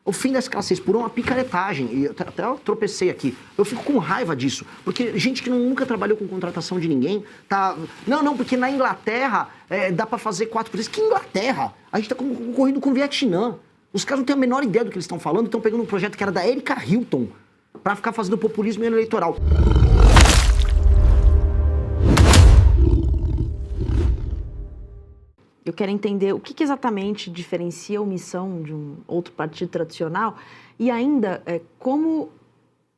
O fim da escala 6 por 1 é uma picaretagem. E até eu tropecei aqui. Eu fico com raiva disso. Porque gente que nunca trabalhou com contratação de ninguém tá... Não, porque na Inglaterra dá pra fazer 4%. Que Inglaterra? A gente tá concorrendo com o Vietnã. Os caras não têm a menor ideia do que eles estão falando. Estão pegando um projeto que era da Erika Hilton pra ficar fazendo populismo eleitoral. Eu quero entender o que exatamente diferencia a Missão de um outro partido tradicional e ainda como,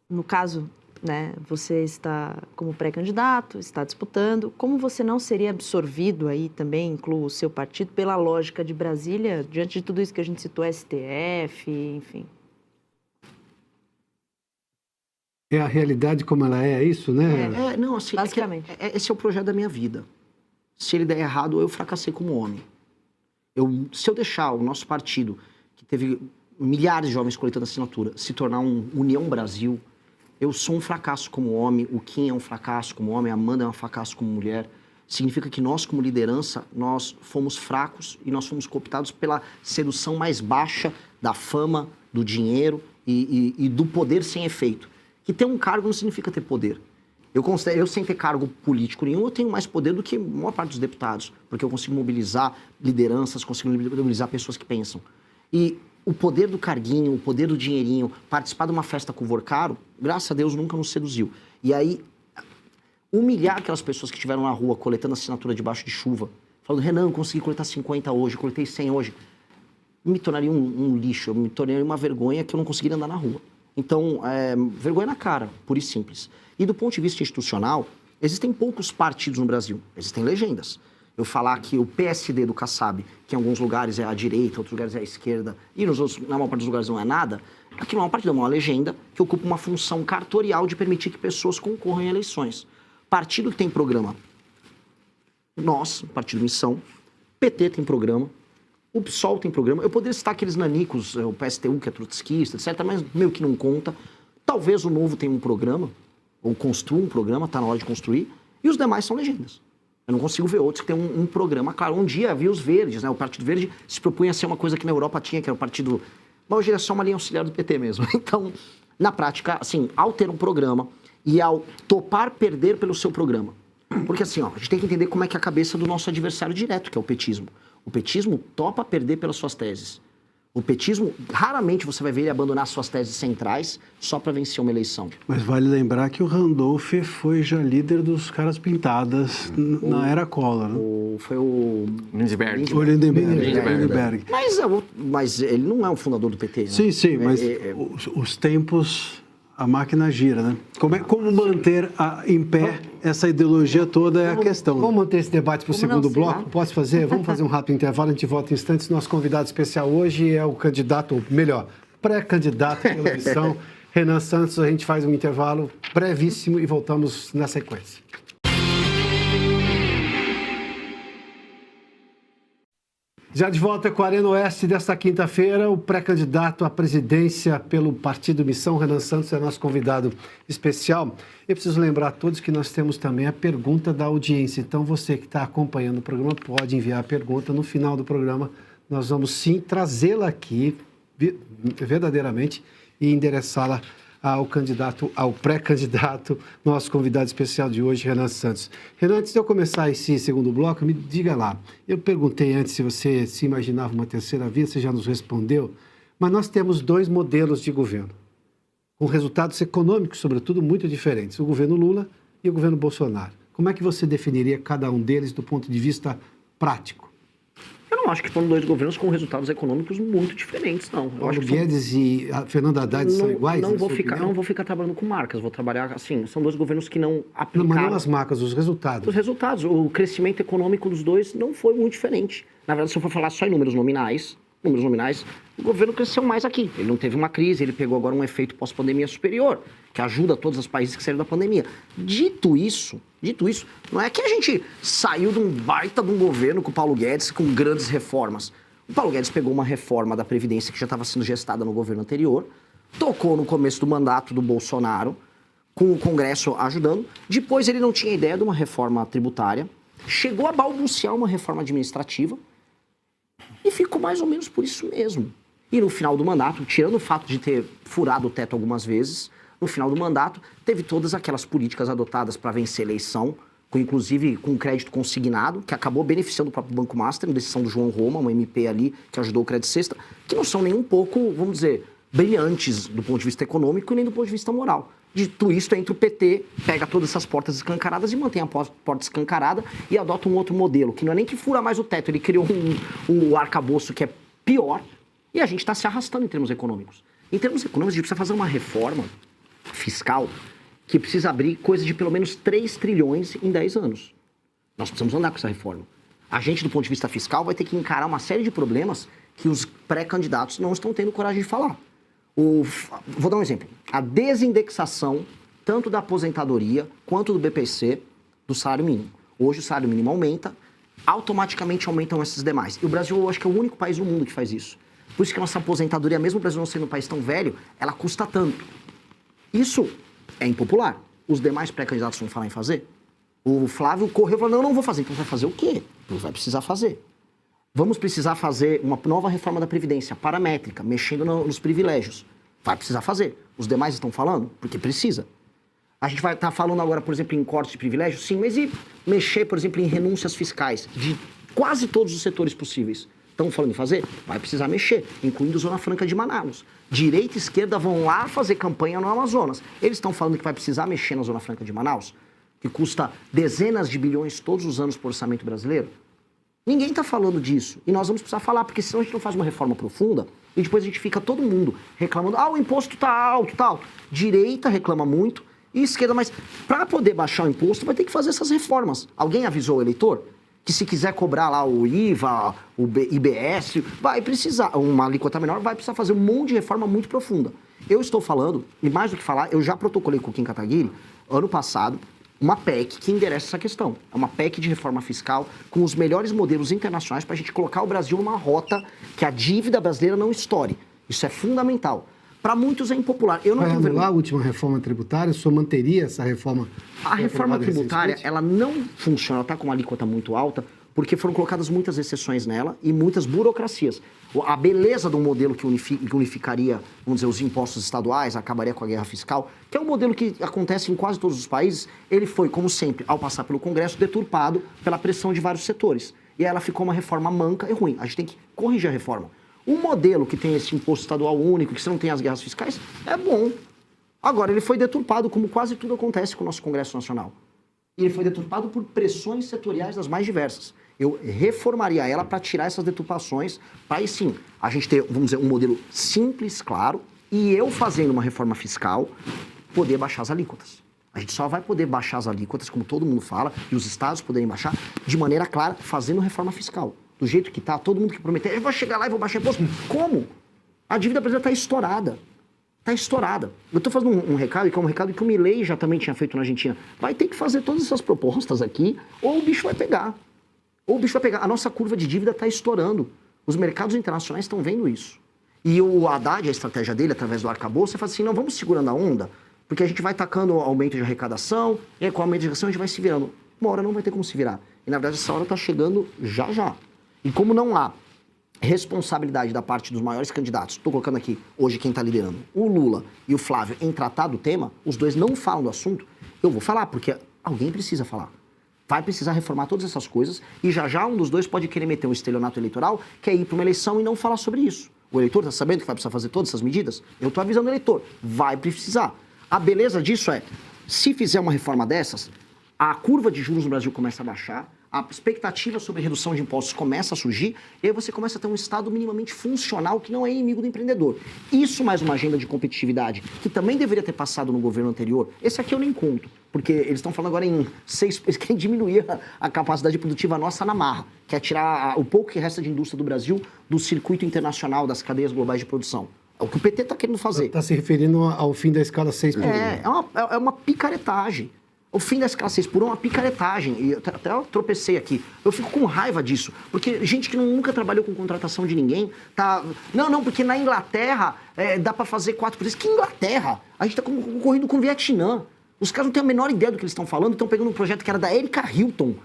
no caso, né, você está como pré-candidato, está disputando, como você não seria absorvido aí também, incluo o seu partido, pela lógica de Brasília, diante de tudo isso que a gente citou, STF, enfim. É a realidade como ela é isso, né? Não, assim, basicamente. Esse é o projeto da minha vida. Se ele der errado, eu fracassei como homem. Se eu deixar o nosso partido, que teve milhares de jovens coletando assinatura, se tornar um União Brasil, eu sou um fracasso como homem, o Kim é um fracasso como homem, a Amanda é um fracasso como mulher. Significa que nós, como liderança, nós fomos fracos e nós fomos cooptados pela sedução mais baixa da fama, do dinheiro e do poder sem efeito. Que ter um cargo não significa ter poder. Eu sem ter cargo político nenhum, eu tenho mais poder do que a maior parte dos deputados, porque eu consigo mobilizar lideranças, consigo mobilizar pessoas que pensam. E o poder do carguinho, o poder do dinheirinho, participar de uma festa com o Vorcaro, graças a Deus nunca nos seduziu. E aí, humilhar aquelas pessoas que estiveram na rua coletando assinatura debaixo de chuva, falando, Renan, eu consegui coletar 50 hoje, coletei 100 hoje, me tornaria um lixo, eu me tornaria uma vergonha que eu não conseguiria andar na rua. Então, vergonha na cara, pura e simples. E do ponto de vista institucional, existem poucos partidos no Brasil, existem legendas. Eu falar que o PSD do Kassab, que em alguns lugares é à direita, em outros lugares é à esquerda, e nos outros, na maior parte dos lugares não é nada, aqui não é um partido, é uma legenda que ocupa uma função cartorial de permitir que pessoas concorram em eleições. Partido que tem programa, nós, Partido Missão, PT tem programa, o PSOL tem programa, eu poderia citar aqueles nanicos, o PSTU, que é trotskista, etc., mas meio que não conta. Talvez o Novo tenha um programa, ou construa um programa, está na hora de construir, e os demais são legendas. Eu não consigo ver outros que têm um programa. Claro, um dia havia os verdes, né? O Partido Verde se propunha a ser uma coisa que na Europa tinha, que era o partido... Mas hoje ele é só uma linha auxiliar do PT mesmo. Então, na prática, assim, ao ter um programa e ao topar perder pelo seu programa. Porque assim, a gente tem que entender como é que é a cabeça do nosso adversário direto, que é o petismo. O petismo topa perder pelas suas teses. O petismo, raramente você vai ver ele abandonar suas teses centrais só para vencer uma eleição. Mas vale lembrar que o Randolph foi já líder dos caras pintadas na era Collor, né? Foi o... Lindbergh. O Lindbergh. Mas ele não é o fundador do PT, né? Sim, mas os tempos, a máquina gira, né? Como manter em pé essa ideologia toda é a questão. Vamos manter esse debate para o segundo bloco? Posso fazer? Vamos fazer um rápido intervalo, a gente volta em instantes. Nosso convidado especial hoje é o candidato, ou melhor, pré-candidato pela eleição, Renan Santos. A gente faz um intervalo brevíssimo e voltamos na sequência. Já de volta com a Arena Oeste desta quinta-feira, o pré-candidato à presidência pelo Partido Missão, Renan Santos, é nosso convidado especial. Eu preciso lembrar a todos que nós temos também a pergunta da audiência. Então, você que está acompanhando o programa pode enviar a pergunta. No final do programa, nós vamos sim trazê-la aqui verdadeiramente e endereçá-la ao candidato, ao pré-candidato, nosso convidado especial de hoje, Renan Santos. Renan, antes de eu começar esse segundo bloco, me diga lá. Eu perguntei antes se você se imaginava uma terceira via, você já nos respondeu, mas nós temos dois modelos de governo, com resultados econômicos, sobretudo, muito diferentes. O governo Lula e o governo Bolsonaro. Como é que você definiria cada um deles do ponto de vista prático? Eu não acho que foram dois governos com resultados econômicos muito diferentes, não. Eu acho que Guedes e a Fernando Haddad são iguais? Não vou ficar trabalhando com marcas, vou trabalhar assim. São dois governos que não aplicaram... Mas não as marcas, os resultados. Os resultados. O crescimento econômico dos dois não foi muito diferente. Na verdade, se eu for falar só em números nominais, o governo cresceu mais aqui. Ele não teve uma crise, ele pegou agora um efeito pós-pandemia superior, que ajuda todos os países que saíram da pandemia. Dito isso, não é que a gente saiu de um baita de um governo com o Paulo Guedes com grandes reformas. O Paulo Guedes pegou uma reforma da Previdência que já estava sendo gestada no governo anterior, tocou no começo do mandato do Bolsonaro, com o Congresso ajudando. Depois ele não tinha ideia de uma reforma tributária, chegou a balbuciar uma reforma administrativa, e ficou mais ou menos por isso mesmo. E no final do mandato, tirando o fato de ter furado o teto algumas vezes, no final do mandato teve todas aquelas políticas adotadas para vencer a eleição, inclusive com crédito consignado, que acabou beneficiando o próprio Banco Master, em decisão do João Roma, um MP ali que ajudou o Crédito Sexta, que não são nem um pouco, vamos dizer, brilhantes do ponto de vista econômico e nem do ponto de vista moral. Dito isto, entra o PT, pega todas essas portas escancaradas e mantém a porta escancarada e adota um outro modelo, que não é nem que fura mais o teto, ele criou um arcabouço que é pior e a gente está se arrastando em termos econômicos. Em termos econômicos, a gente precisa fazer uma reforma fiscal que precisa abrir coisa de pelo menos 3 trilhões em 10 anos. Nós precisamos andar com essa reforma. A gente, do ponto de vista fiscal, vai ter que encarar uma série de problemas que os pré-candidatos não estão tendo coragem de falar. Vou dar um exemplo. A desindexação, tanto da aposentadoria quanto do BPC, do salário mínimo. Hoje o salário mínimo aumenta, automaticamente aumentam esses demais. E o Brasil, eu acho que é o único país do mundo que faz isso. Por isso que a nossa aposentadoria, mesmo o Brasil não sendo um país tão velho, ela custa tanto. Isso é impopular. Os demais pré-candidatos vão falar em fazer. O Flávio correu e falou, não vou fazer. Então vai fazer o quê? Não vai precisar fazer. Vamos precisar fazer uma nova reforma da Previdência, paramétrica, mexendo nos privilégios. Vai precisar fazer. Os demais estão falando? Porque precisa. A gente vai estar falando agora, por exemplo, em cortes de privilégios? Sim, mas e mexer, por exemplo, em renúncias fiscais de quase todos os setores possíveis? Estão falando em fazer? Vai precisar mexer, incluindo Zona Franca de Manaus. Direita e esquerda vão lá fazer campanha no Amazonas. Eles estão falando que vai precisar mexer na Zona Franca de Manaus, que custa dezenas de bilhões todos os anos por orçamento brasileiro? Ninguém está falando disso. E nós vamos precisar falar, porque senão a gente não faz uma reforma profunda e depois a gente fica todo mundo reclamando, o imposto está alto, tá alto. Direita reclama muito e esquerda, mas para poder baixar o imposto vai ter que fazer essas reformas. Alguém avisou o eleitor que se quiser cobrar lá o IVA, o IBS, vai precisar, uma alíquota menor, vai precisar fazer um monte de reforma muito profunda. Eu estou falando, e mais do que falar, eu já protocolei com o Kim Kataguiri, ano passado, uma PEC que endereça essa questão. É uma PEC de reforma fiscal com os melhores modelos internacionais para a gente colocar o Brasil numa rota que a dívida brasileira não estoure. Isso é fundamental. Para muitos é impopular. Eu não vai anular a última reforma tributária? O senhor manteria essa reforma? A reforma tributária, ela não funciona, ela está com uma alíquota muito alta, porque foram colocadas muitas exceções nela e muitas burocracias. A beleza de um modelo que unificaria, vamos dizer, os impostos estaduais, acabaria com a guerra fiscal, que é um modelo que acontece em quase todos os países, ele foi, como sempre, ao passar pelo Congresso, deturpado pela pressão de vários setores. E aí ela ficou uma reforma manca e ruim. A gente tem que corrigir a reforma. Um modelo que tem esse imposto estadual único, que você não tem as guerras fiscais, é bom. Agora, ele foi deturpado, como quase tudo acontece com o nosso Congresso Nacional. E ele foi deturpado por pressões setoriais das mais diversas. Eu reformaria ela para tirar essas deturpações, para aí sim, a gente ter, vamos dizer, um modelo simples, claro, e eu fazendo uma reforma fiscal, poder baixar as alíquotas. A gente só vai poder baixar as alíquotas, como todo mundo fala, e os estados poderem baixar, de maneira clara, fazendo reforma fiscal. Do jeito que está, todo mundo que prometer, eu vou chegar lá e vou baixar imposto. Como? A dívida brasileira está estourada. Está estourada. Eu estou fazendo um recado, que é um recado que o Milei já também tinha feito na Argentina. Vai ter que fazer todas essas propostas aqui, ou o bicho vai pegar. Ou o bicho vai pegar. A nossa curva de dívida está estourando. Os mercados internacionais estão vendo isso. E o Haddad, a estratégia dele, através do arcabouço, fala assim, não, vamos segurando a onda, porque a gente vai tacando aumento de arrecadação, e aí, com o aumento de arrecadação a gente vai se virando. Uma hora não vai ter como se virar. E, na verdade, essa hora está chegando já já. E como não há responsabilidade da parte dos maiores candidatos, estou colocando aqui hoje quem está liderando, o Lula e o Flávio, em tratar do tema, os dois não falam do assunto, eu vou falar, porque alguém precisa falar. Vai precisar reformar todas essas coisas e já já um dos dois pode querer meter um estelionato eleitoral, que é ir para uma eleição e não falar sobre isso. O eleitor está sabendo que vai precisar fazer todas essas medidas? Eu estou avisando o eleitor, vai precisar. A beleza disso é, se fizer uma reforma dessas, a curva de juros no Brasil começa a baixar, a expectativa sobre redução de impostos começa a surgir, e aí você começa a ter um Estado minimamente funcional que não é inimigo do empreendedor. Isso mais uma agenda de competitividade, que também deveria ter passado no governo anterior. Esse aqui eu nem conto, porque eles estão falando agora em eles querem diminuir a capacidade produtiva nossa na marra, que é tirar o pouco que resta de indústria do Brasil do circuito internacional das cadeias globais de produção. É o que o PT está querendo fazer. Está se referindo ao fim da escala 6 por 1. É uma picaretagem. O fim da escala 6 por 1 é uma picaretagem. E até eu tropecei aqui. Eu fico com raiva disso. Porque gente que nunca trabalhou com contratação de ninguém tá... Não, porque na Inglaterra dá para fazer 4 por 3. Que Inglaterra? A gente tá concorrendo com o Vietnã. Os caras não têm a menor ideia do que eles estão falando. Estão pegando um projeto que era da Erika Hilton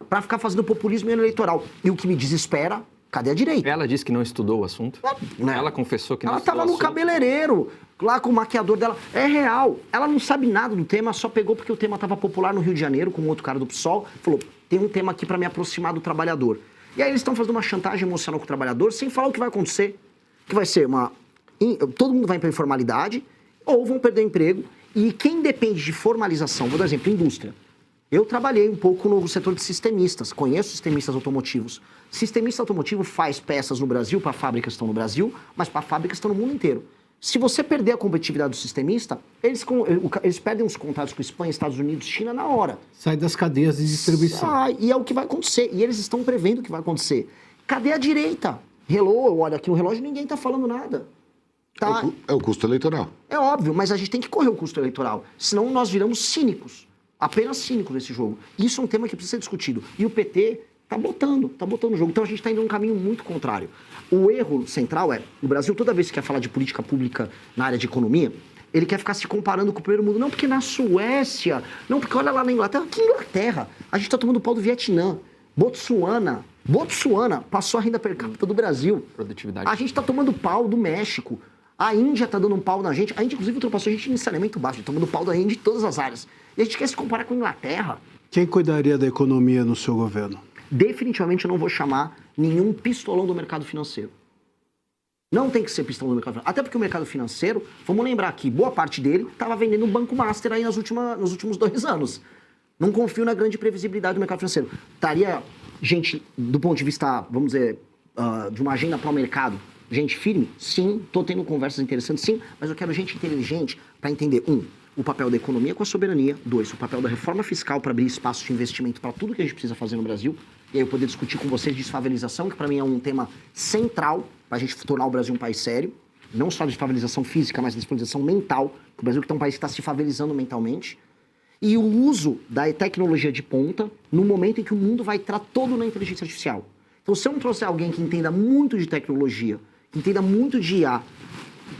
para ficar fazendo populismo eleitoral. E o que me desespera Cadê a direita? Ela disse que não estudou o assunto? Né? Ela confessou que não Ela estudou estava o no assunto? cabeleireiro, lá com o maquiador dela. É real. Ela não sabe nada do tema, só pegou porque o tema estava popular no Rio de Janeiro, com outro cara do PSOL. Falou, tem um tema aqui para me aproximar do trabalhador. E aí eles estão fazendo uma chantagem emocional com o trabalhador, sem falar o que vai acontecer. Que vai ser todo mundo vai para informalidade, ou vão perder emprego. E quem depende de formalização, vou dar exemplo, indústria. Eu trabalhei um pouco no setor de sistemistas, conheço sistemistas automotivos. Sistemista automotivo faz peças no Brasil, para fábricas que estão no Brasil, mas para fábricas que estão no mundo inteiro. Se você perder a competitividade do sistemista, eles perdem os contatos com Espanha, Estados Unidos, China na hora. Sai das cadeias de distribuição. E é o que vai acontecer. E eles estão prevendo o que vai acontecer. Cadê a direita? Hello, olha aqui no relógio, ninguém está falando nada. Tá? É o custo eleitoral. É óbvio, mas a gente tem que correr o custo eleitoral. Senão nós viramos cínicos. Apenas cínicos nesse jogo. Isso é um tema que precisa ser discutido. E o PT tá botando o jogo. Então a gente está indo num caminho muito contrário. O erro central é, o Brasil, toda vez que quer falar de política pública na área de economia, ele quer ficar se comparando com o primeiro mundo. Não, porque na Suécia, não, porque olha lá na Inglaterra. Que Inglaterra? A gente está tomando pau do Vietnã. Botsuana passou a renda per capita do Brasil. Produtividade. A gente está tomando pau do México. A Índia está dando um pau na gente. A Índia, inclusive, ultrapassou a gente em saneamento baixo. Tomando pau da Índia em todas as áreas. E a gente quer se comparar com a Inglaterra. Quem cuidaria da economia no seu governo? Definitivamente eu não vou chamar nenhum pistolão do mercado financeiro. Não tem que ser pistolão do mercado financeiro. Até porque o mercado financeiro, vamos lembrar que boa parte dele estava vendendo um Banco Master aí nos últimos 2 anos. Não confio na grande previsibilidade do mercado financeiro. Estaria gente, do ponto de vista, vamos dizer, de uma agenda para o mercado, gente firme? Sim. Estou tendo conversas interessantes, sim. Mas eu quero gente inteligente para entender, o papel da economia com a soberania. 2, o papel da reforma fiscal para abrir espaço de investimento para tudo que a gente precisa fazer no Brasil. E aí eu poder discutir com vocês desfavelização, que para mim é um tema central para a gente tornar o Brasil um país sério. Não só de desfavelização física, mas de desfavelização mental. O Brasil que é um país que está se favelizando mentalmente. E o uso da tecnologia de ponta no momento em que o mundo vai entrar todo na inteligência artificial. Então, se eu não trouxer alguém que entenda muito de tecnologia, que entenda muito de IA,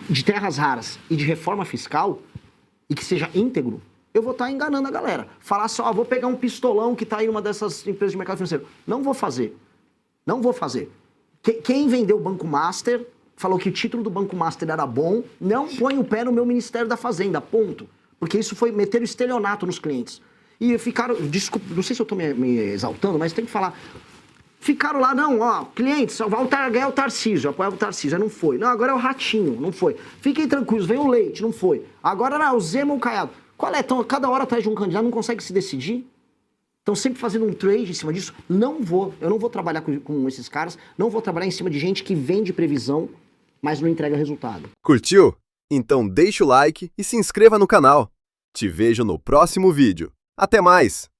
de terras raras e de reforma fiscal, e que seja íntegro, eu vou estar enganando a galera. Falar só, vou pegar um pistolão que está aí em uma dessas empresas de mercado financeiro. Não vou fazer. Não vou fazer. Quem vendeu o Banco Master, falou que o título do Banco Master era bom, não põe o pé no meu Ministério da Fazenda, ponto. Porque isso foi meter o estelionato nos clientes. E ficaram, desculpa, não sei se eu estou me exaltando, mas tem que falar. Ficaram lá, clientes, vai ganhar o Tarcísio, apoiava o Tarcísio, aí não foi. Não, agora é o Ratinho, não foi. Fiquem tranquilos, vem o Leite, não foi. Agora era o Zema ou o Caiado. Qual é? Então, cada hora atrás de um candidato, não consegue se decidir? Estão sempre fazendo um trade em cima disso. Eu não vou trabalhar com esses caras, não vou trabalhar em cima de gente que vende previsão, mas não entrega resultado. Curtiu? Então deixa o like e se inscreva no canal. Te vejo no próximo vídeo. Até mais!